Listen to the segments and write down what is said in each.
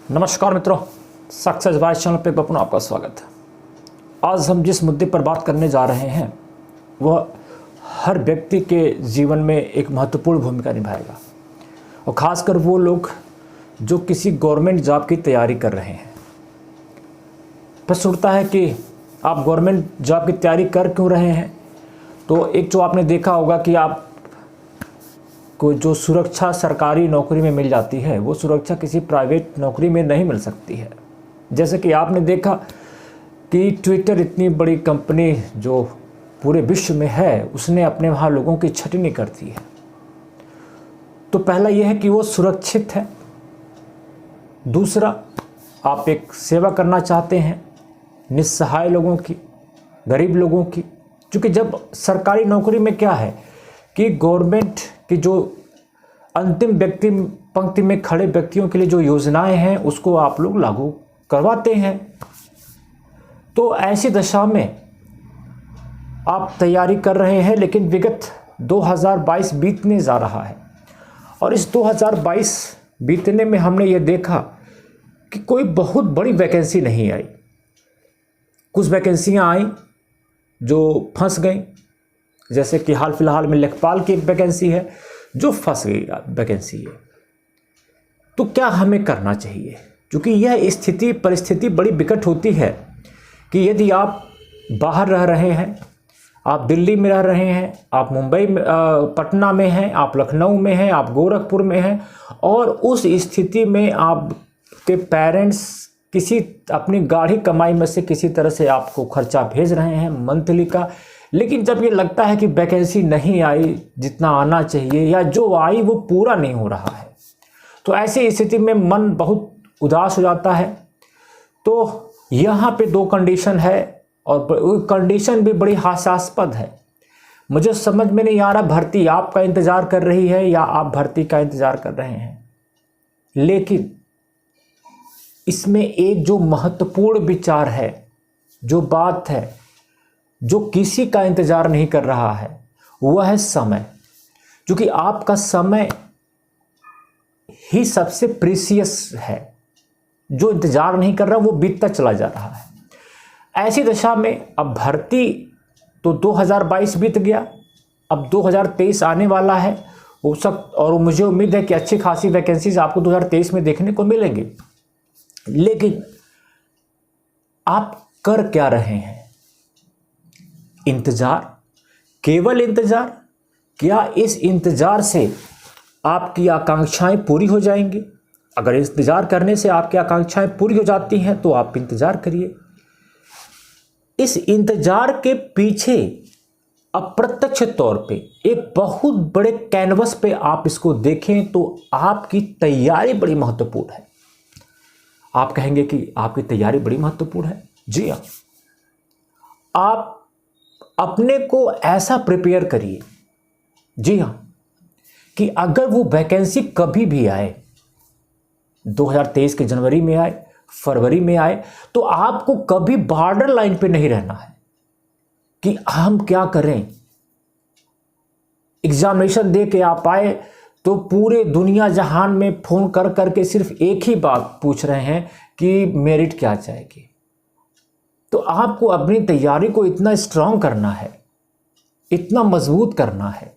नमस्कार मित्रों, success by channel पे अपना आपका स्वागत है। आज हम जिस मुद्दे पर बात करने जा रहे हैं वह हर व्यक्ति के जीवन में एक महत्वपूर्ण भूमिका निभाएगा, और ख़ासकर वो लोग जो किसी गवर्नमेंट जॉब की तैयारी कर रहे हैं। प्रश्न उठता है कि आप गवर्नमेंट जॉब की तैयारी कर क्यों रहे हैं। तो एक जो आपने देखा होगा कि आप को जो सुरक्षा सरकारी नौकरी में मिल जाती है वो सुरक्षा किसी प्राइवेट नौकरी में नहीं मिल सकती है। जैसे कि आपने देखा कि ट्विटर इतनी बड़ी कंपनी जो पूरे विश्व में है, उसने अपने वहाँ लोगों की छटनी कर दी है। तो पहला यह है कि वो सुरक्षित है। दूसरा, आप एक सेवा करना चाहते हैं निस्सहाय लोगों की, गरीब लोगों की। क्योंकि जब सरकारी नौकरी में क्या है कि गवर्नमेंट की जो अंतिम व्यक्ति पंक्ति में खड़े व्यक्तियों के लिए जो योजनाएं हैं उसको आप लोग लागू करवाते हैं। तो ऐसी दशा में आप तैयारी कर रहे हैं, लेकिन विगत 2022 बीतने जा रहा है और इस 2022 बीतने में हमने ये देखा कि कोई बहुत बड़ी वैकेंसी नहीं आई। कुछ वैकेंसियां आई जो फंस गई, जैसे कि हाल फिलहाल में लेखपाल की एक वैकेंसी है जो फंस गई वैकेंसी है। तो क्या हमें करना चाहिए, क्योंकि यह परिस्थिति बड़ी विकट होती है कि यदि आप बाहर रह रहे हैं, आप दिल्ली में रह रहे हैं, आप मुंबई में पटना में हैं, आप लखनऊ में हैं, आप गोरखपुर में हैं, और उस स्थिति में आपके पेरेंट्स किसी अपनी गाढ़ी कमाई में से किसी तरह से आपको खर्चा भेज रहे हैं मंथली का। लेकिन जब ये लगता है कि वैकेंसी नहीं आई जितना आना चाहिए, या जो आई वो पूरा नहीं हो रहा है, तो ऐसी स्थिति में मन बहुत उदास हो जाता है। तो यहाँ पे दो कंडीशन है, और कंडीशन भी बड़ी हास्यास्पद है। मुझे समझ में नहीं आ रहा भर्ती आपका इंतज़ार कर रही है या आप भर्ती का इंतज़ार कर रहे हैं। लेकिन इसमें एक जो महत्वपूर्ण विचार है, जो बात है, जो किसी का इंतजार नहीं कर रहा है, वह है समय। क्योंकि आपका समय ही सबसे प्रीसियस है। जो इंतजार नहीं कर रहा वो बीतता चला जा रहा है। ऐसी दशा में अब भर्ती तो 2022 बीत गया, अब 2023 आने वाला है वो सब, और मुझे उम्मीद है कि अच्छी खासी वैकेंसीज आपको 2023 में देखने को मिलेंगी। लेकिन आप कर क्या रहे हैं? इंतजार, केवल इंतजार? क्या इस इंतजार से आपकी आकांक्षाएं पूरी हो जाएंगी? अगर इंतजार करने से आपकी आकांक्षाएं पूरी हो जाती हैं तो आप इंतजार करिए। इस इंतजार के पीछे अप्रत्यक्ष तौर पे एक बहुत बड़े कैनवस पे आप इसको देखें तो आपकी तैयारी बड़ी महत्वपूर्ण है। आप कहेंगे कि आपकी तैयारी बड़ी महत्वपूर्ण है। जी हाँ, आप अपने को ऐसा प्रिपेयर करिए, जी हाँ, कि अगर वो वैकेंसी कभी भी आए, 2023 के जनवरी में आए, फरवरी में आए, तो आपको कभी बॉर्डर लाइन पे नहीं रहना है कि हम क्या करें। एग्जामिनेशन दे के आप आए तो पूरे दुनिया जहान में फोन कर करके सिर्फ एक ही बात पूछ रहे हैं कि मेरिट क्या जाएगी। तो आपको अपनी तैयारी को इतना स्ट्रांग करना है, इतना मजबूत करना है,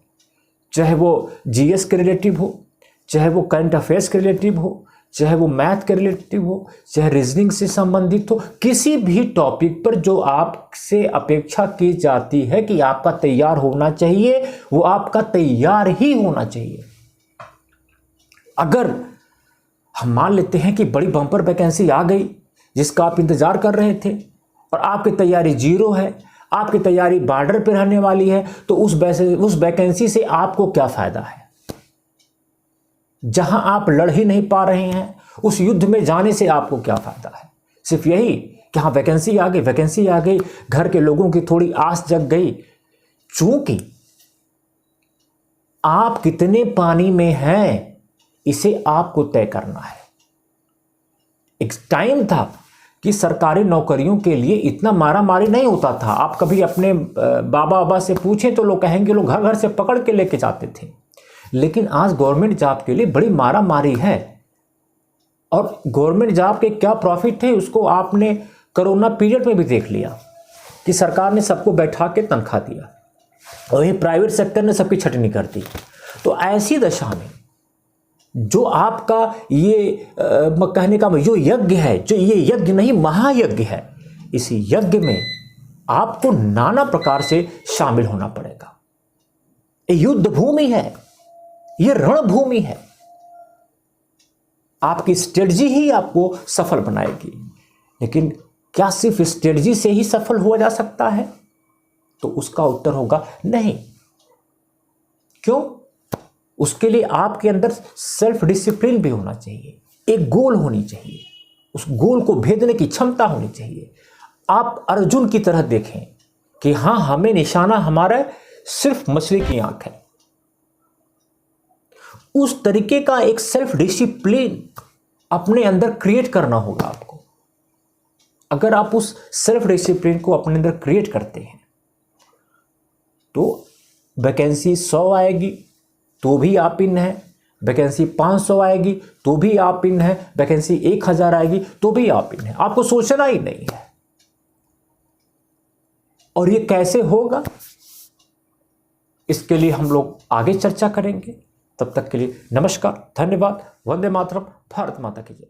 चाहे वो जीएस के रिलेटिव हो, चाहे वो करंट अफेयर्स के रिलेटिव हो, चाहे वो मैथ के रिलेटिव हो, चाहे रीजनिंग से संबंधित हो, किसी भी टॉपिक पर जो आपसे अपेक्षा की जाती है कि आपका तैयार होना चाहिए, वो आपका तैयार ही होना चाहिए। अगर हम मान लेते हैं कि बड़ी बम्पर वैकेंसी आ गई जिसका आप इंतजार कर रहे थे और आपकी तैयारी जीरो है, आपकी तैयारी बॉर्डर पर रहने वाली है, तो उस वैकेंसी से आपको क्या फायदा है? जहां आप लड़ ही नहीं पा रहे हैं, उस युद्ध में जाने से आपको क्या फायदा है? सिर्फ यही कि हाँ वैकेंसी आ गई, घर के लोगों की थोड़ी आस जग गई। चूंकि आप कितने पानी में हैं इसे आपको तय करना है। एक टाइम था कि सरकारी नौकरियों के लिए इतना मारामारी नहीं होता था। आप कभी अपने बाबा से पूछें तो लोग कहेंगे लोग घर घर से पकड़ के लेके जाते थे। लेकिन आज गवर्नमेंट जॉब के लिए बड़ी मारामारी है, और गवर्नमेंट जॉब के क्या प्रॉफिट थे उसको आपने कोरोना पीरियड में भी देख लिया कि सरकार ने सबको बैठा के तनख्वाह दिया और ये प्राइवेट सेक्टर ने सबकी छटनी कर दी। तो ऐसी दशा में जो आपका ये कहने का जो यज्ञ है, जो ये यज्ञ नहीं महायज्ञ है, इस यज्ञ में आपको नाना प्रकार से शामिल होना पड़ेगा। ये युद्ध भूमि है, ये रणभूमि है। आपकी स्ट्रेटजी ही आपको सफल बनाएगी। लेकिन क्या सिर्फ स्ट्रेटजी से ही सफल हुआ जा सकता है? तो उसका उत्तर होगा नहीं। क्यों? उसके लिए आपके अंदर सेल्फ डिसिप्लिन भी होना चाहिए, एक गोल होनी चाहिए, उस गोल को भेदने की क्षमता होनी चाहिए। आप अर्जुन की तरह देखें कि हां, हमें निशाना हमारा सिर्फ मछली की आंख है। उस तरीके का एक सेल्फ डिसिप्लिन अपने अंदर क्रिएट करना होगा आपको। अगर आप उस सेल्फ डिसिप्लिन को अपने अंदर क्रिएट करते हैं तो वैकेंसी 100 आएगी तो भी आप इन है, वैकेंसी 500 आएगी तो भी आप इन है, वैकेंसी 1000 आएगी तो भी आप इन है। आपको सोचना ही नहीं है। और ये कैसे होगा, इसके लिए हम लोग आगे चर्चा करेंगे। तब तक के लिए नमस्कार, धन्यवाद, वंदे मातरम, भारत माता की जय।